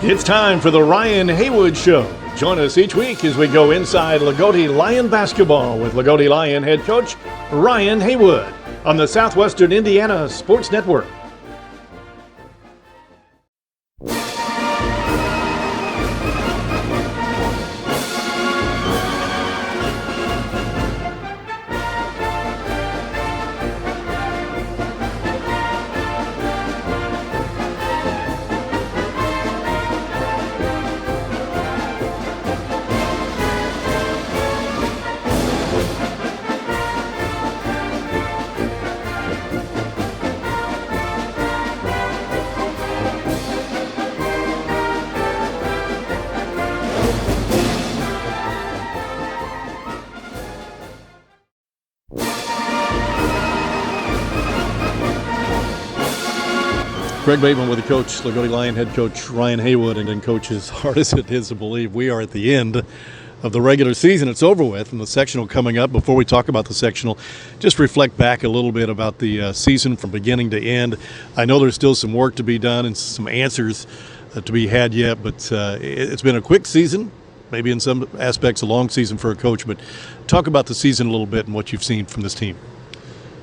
It's time for the Ryan Haywood Show. Join us each week as we go inside Loogootee Lion basketball with Loogootee Lion head coach Ryan Haywood on the Southwestern Indiana Sports Network. Greg Bateman with the coach, Loogootee Lion head coach Ryan Haywood, and coach, as hard as it is to believe, we are at the end of the regular season. It's over with, and the sectional coming up. Before we talk about the sectional, just reflect back a little bit about the season from beginning to end. I know there's still some work to be done and some answers to be had yet, but it's been a quick season, maybe in some aspects a long season for a coach. But talk about the season a little bit and what you've seen from this team.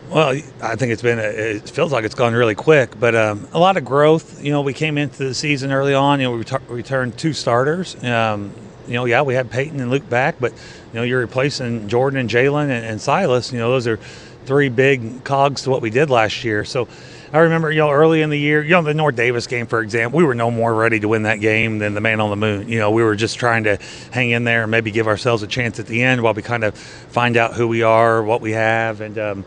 Well, I think it feels like it's gone really quick, but a lot of growth. We came into the season early on, we returned 2 starters. We had Peyton and Luke back, but, you're replacing Jordan and Jalen and Silas. Those are 3 big cogs to what we did last year. So I remember, early in the year, the North Davis game, for example, we were no more ready to win that game than the man on the moon. We were just trying to hang in there and maybe give ourselves a chance at the end while we kind of find out who we are, what we have, and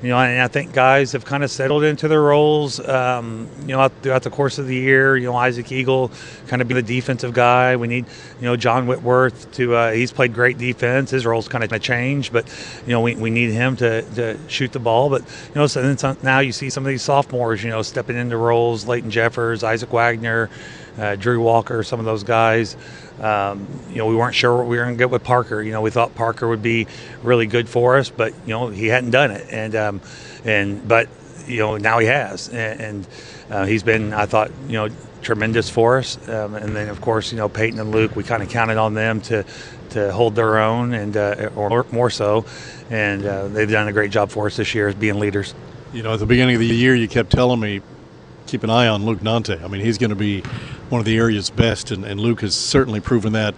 and I think guys have kind of settled into their roles, throughout the course of the year. Isaac Eagle kind of be the defensive guy. We need, John Whitworth to, he's played great defense. His role's kind of changed, but, we need him to shoot the ball. But, so then now you see some of these sophomores, stepping into roles, Leighton Jeffers, Isaac Wagner, Drew Walker, some of those guys. We weren't sure what we were going to get with Parker. We thought Parker would be really good for us, but he hadn't done it, but now he has, and he's been, I thought, tremendous for us. And then of course, Peyton and Luke, we kind of counted on them to hold their own, and or more so, and they've done a great job for us this year as being leaders. At the beginning of the year, you kept telling me, keep an eye on Luke Nante. I mean, he's going to be one of the area's best, and Luke has certainly proven that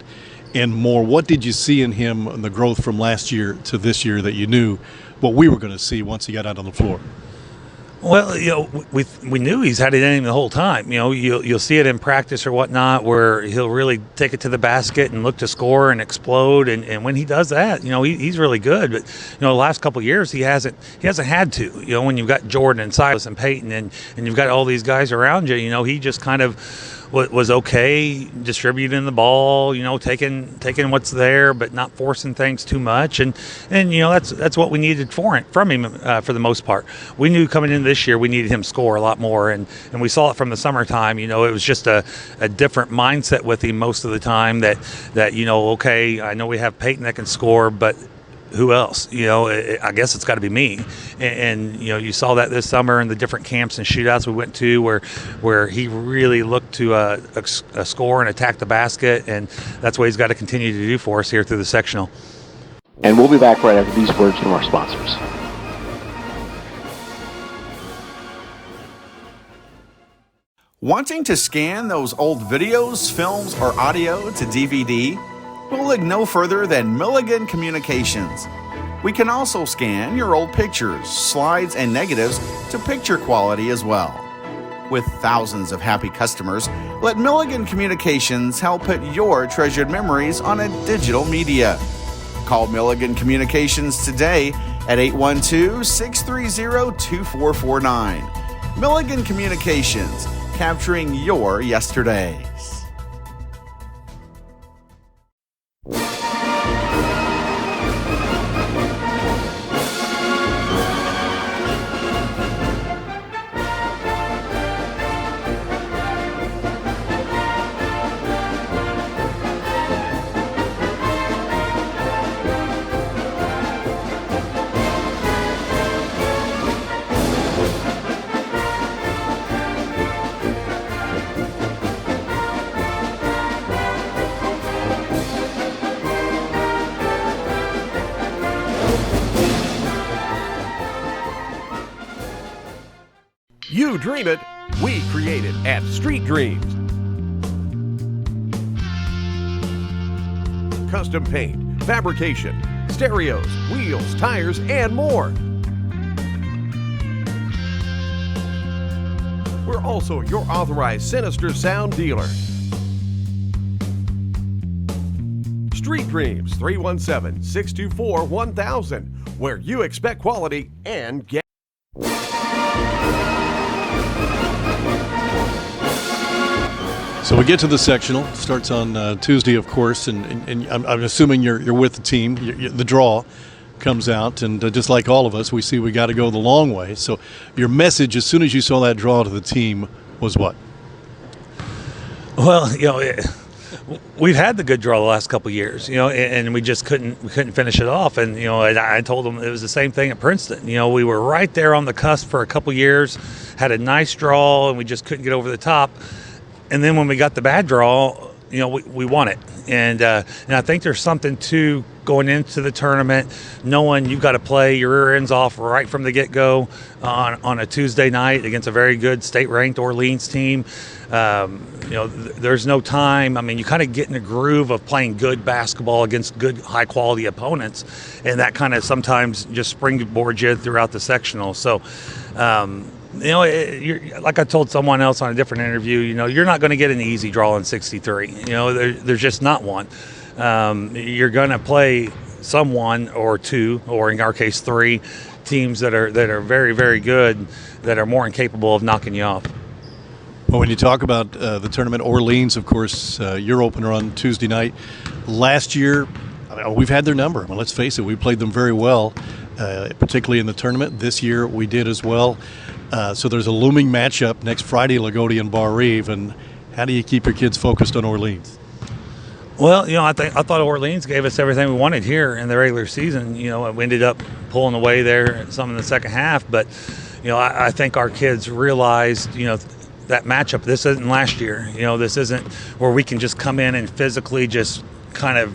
and more. What did you see in him and the growth from last year to this year that you knew what we were going to see once he got out on the floor? Well, we knew he's had it in him the whole time. You'll see it in practice or whatnot, where he'll really take it to the basket and look to score and explode. And when he does that, he's really good. But the last couple of years he hasn't had to. When you've got Jordan and Silas and Peyton and you've got all these guys around you, he just kind of was okay distributing the ball, taking what's there, but not forcing things too much, and that's what we needed from him for the most part. We knew coming into this year we needed him to score a lot more, and we saw it from the summertime. It was just a different mindset with him most of the time. That okay, I know we have Peyton that can score, but who else? I guess it's got to be me. And you saw that this summer in the different camps and shootouts we went to, where he really looked to score and attack the basket, and that's what he's got to continue to do for us here through the sectional. And we'll be back right after these words from our sponsors. Wanting to scan those old videos, films, or audio to DVD? We'll look no further than Milligan Communications. We can also scan your old pictures, slides, and negatives to picture quality as well. With thousands of happy customers, let Milligan Communications help put your treasured memories on a digital media. Call Milligan Communications today at 812-630-2449. Milligan Communications, capturing your yesterdays. dream it, we create it at Street Dreams. Custom paint, fabrication, stereos, wheels, tires, and more. We're also your authorized Sinister Sound dealer. Street Dreams, 317-624-1000, where you expect quality and get. So we get to the sectional. Starts on Tuesday, of course, and I'm assuming you're with the team. The draw comes out, and just like all of us, we see we got to go the long way. So your message, as soon as you saw that draw to the team, was what? Well, we've had the good draw the last couple of years, and we just couldn't finish it off. And I told them it was the same thing at Princeton. We were right there on the cusp for a couple of years, had a nice draw, and we just couldn't get over the top. And then when we got the bad draw, we won it. And I think there's something to going into the tournament, knowing you've got to play your rear ends off right from the get-go on a Tuesday night against a very good state-ranked Orleans team. There's no time. I mean, you kind of get in a groove of playing good basketball against good, high-quality opponents, and that kind of sometimes just springboards you throughout the sectional. So, like I told someone else on a different interview, you're not going to get an easy draw in 63. There's just not one. You're going to play someone or two, or in our case, three teams that are very, very good, that are more than capable of knocking you off. Well, when you talk about the tournament, Orleans, of course, your opener on Tuesday night. Last year, we've had their number. I mean, let's face it, we played them very well, particularly in the tournament. This year, we did as well. So there's a looming matchup next Friday, Loogootee and Bar Reeve. And how do you keep your kids focused on Orleans? Well, I thought Orleans gave us everything we wanted here in the regular season. We ended up pulling away there some in the second half, but I think our kids realized that matchup. This isn't last year. This isn't where we can just come in and physically just kind of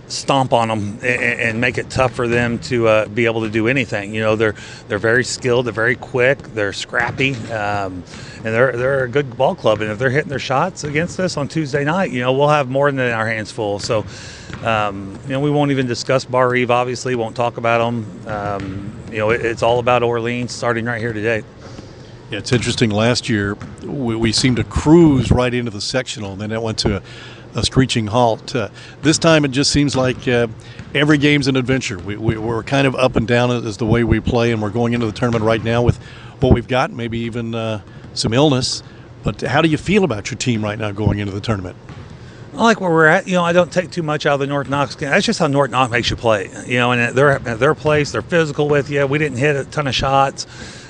stomp on them and make it tough for them to be able to do anything. They're very skilled, they're very quick, they're scrappy, and they're a good ball club. And if they're hitting their shots against us on Tuesday night, we'll have more than our hands full. So, we won't even discuss Bar Reeve. Obviously, won't talk about them. It's all about Orleans starting right here today. Yeah, it's interesting. Last year, we seemed to cruise right into the sectional, and then it went to a screeching halt. This time it just seems like every game's an adventure. We're kind of up and down as the way we play, and we're going into the tournament right now with what we've got, maybe even some illness. But how do you feel about your team right now going into the tournament? I like where we're at. I don't take too much out of the North Knox game. That's just how North Knox makes you play. And they're at their place. They're physical with you. We didn't hit a ton of shots.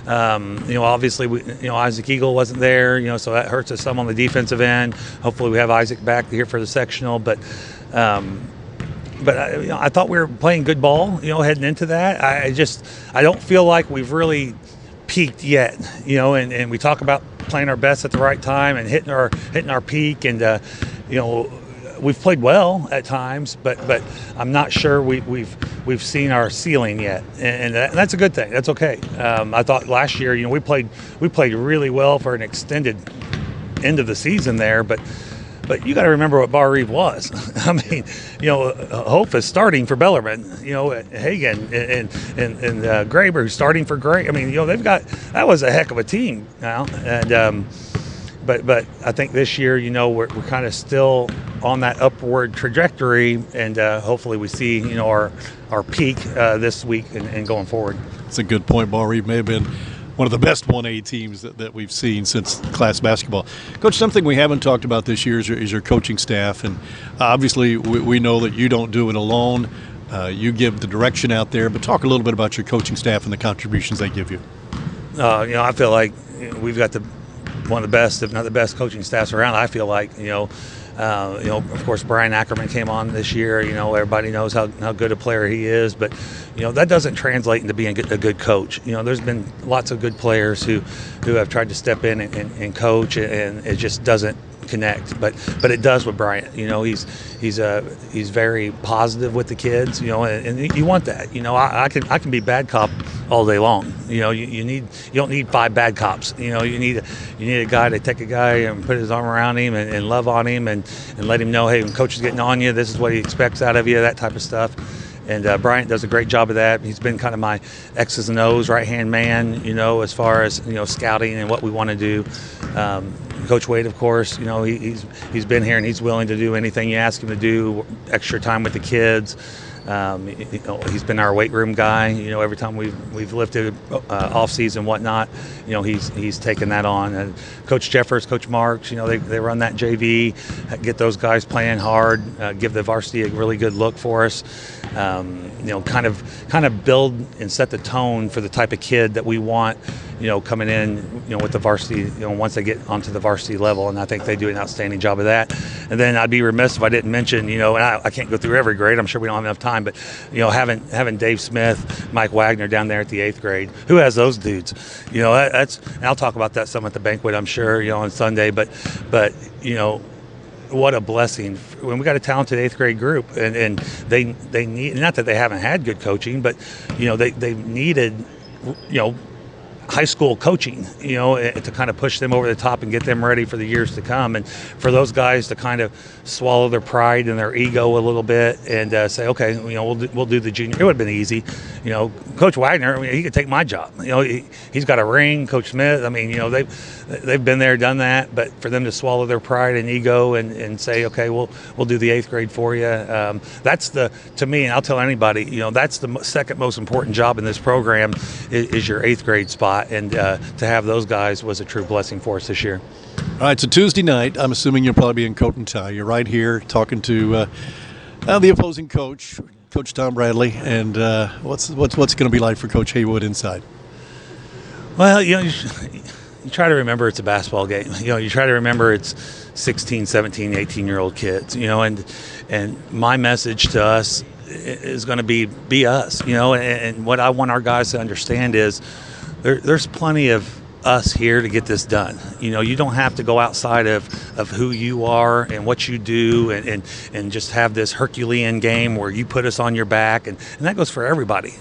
Obviously, Isaac Eagle wasn't there, so that hurts us some on the defensive end. Hopefully we have Isaac back here for the sectional. But I thought we were playing good ball, heading into that. I don't feel like we've really peaked yet, and we talk about playing our best at the right time and hitting our peak, and we've played well at times, but I'm not sure we've seen our ceiling yet, and that's a good thing. That's okay. I thought last year, we played really well for an extended end of the season there, but you got to remember what Bar Reeve was. I mean, Hope is starting for Bellarmine, Hagan and Graber who's starting for Gray. I mean, that was a heck of a team now, and but I think this year, we're kind of still on that upward trajectory, and hopefully we see our peak this week and going forward. That's a good point. Bar Reeve may have been one of the best 1A teams that we've seen since class basketball. Coach, something we haven't talked about this year is your coaching staff, and obviously we know that you don't do it alone. You give the direction out there, but talk a little bit about your coaching staff and the contributions they give you. I feel like we've got one of the best, if not the best, coaching staffs around. I feel like, Of course, Brian Ackerman came on this year. Everybody knows how good a player he is, but that doesn't translate into being a good coach. There's been lots of good players who have tried to step in and coach, and it just doesn't connect. But it does with Bryant. He's very positive with the kids. And you want that. I can be bad cop all day long. You don't need 5 bad cops. You need a guy to take a guy and put his arm around him and love on him and let him know, hey, when coach is getting on you, this is what he expects out of you, that type of stuff. And Bryant does a great job of that. He's been kind of my X's and O's right-hand man, as far as, scouting and what we want to do. Coach Wade, of course, he's been here and he's willing to do anything you ask him to do, extra time with the kids. He's been our weight room guy. Every time we've lifted off season, whatnot, he's taken that on. And Coach Jeffers, Coach Marks, they run that JV, get those guys playing hard, give the varsity a really good look for us. Kind of build and set the tone for the type of kid that we want, coming in, with the varsity, once they get onto the varsity level. And I think they do an outstanding job of that. And then I'd be remiss if I didn't mention, and I can't go through every grade. I'm sure we don't have enough time, but, having Dave Smith, Mike Wagner down there at the 8th grade, who has those dudes? And I'll talk about that some at the banquet, I'm sure, on Sunday, but what a blessing when we got a talented 8th grade group, and they need, not that they haven't had good coaching, but they needed high school coaching, to kind of push them over the top and get them ready for the years to come, and for those guys to kind of swallow their pride and their ego a little bit and say, okay, we'll do the junior. It would have been easy, Coach Wagner, he could take my job. He's got a ring. Coach Smith, they've been there, done that. But for them to swallow their pride and ego and say, okay, we'll do the 8th grade for you. That's to me, and I'll tell anybody, that's the second most important job in this program is your 8th grade spot. And to have those guys was a true blessing for us this year. All right, so Tuesday night, I'm assuming you'll probably be in coat and tie. You're right here talking to the opposing coach, Coach Tom Bradley. And what's it going to be like for Coach Haywood inside? Well, you try to remember it's a basketball game. You try to remember it's 16, 17, 18-year-old kids. And my message to us is going to be us. And what I want our guys to understand is there's plenty of us here to get this done. You don't have to go outside of who you are and what you do and just have this Herculean game where you put us on your back, and that goes for everybody.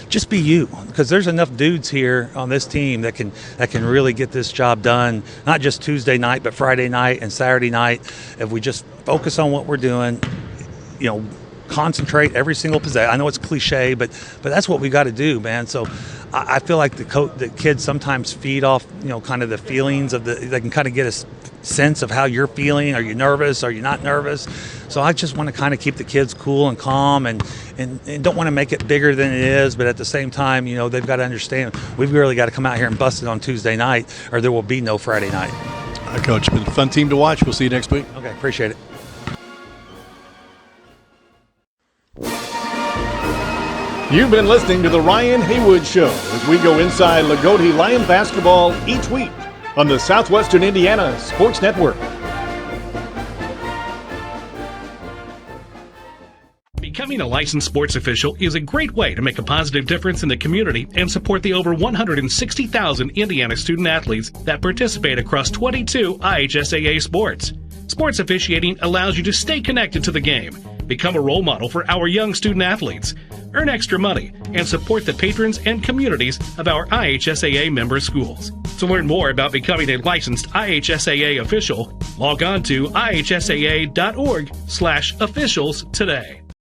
Just be you, because there's enough dudes here on this team that can really get this job done, not just Tuesday night but Friday night and Saturday night. If we just focus on what we're doing, concentrate every single possession. I know it's cliche, but that's what we got to do, man. So I feel like the kids sometimes feed off, kind of the feelings of they can kind of get a sense of how you're feeling. Are you nervous? Are you not nervous? So I just want to kind of keep the kids cool and calm and don't want to make it bigger than it is. But at the same time, they've got to understand we've really got to come out here and bust it on Tuesday night, or there will be no Friday night. All right, Coach, it's been a fun team to watch. We'll see you next week. Okay, appreciate it. You've been listening to The Ryan Haywood Show as we go inside Loogootee Lion basketball each week on the Southwestern Indiana Sports Network. Becoming a licensed sports official is a great way to make a positive difference in the community and support the over 160,000 Indiana student athletes that participate across 22 IHSAA sports. Sports officiating allows you to stay connected to the game, become a role model for our young student athletes, earn extra money, and support the patrons and communities of our IHSAA member schools. To learn more about becoming a licensed IHSAA official, log on to ihsaa.org/officials today.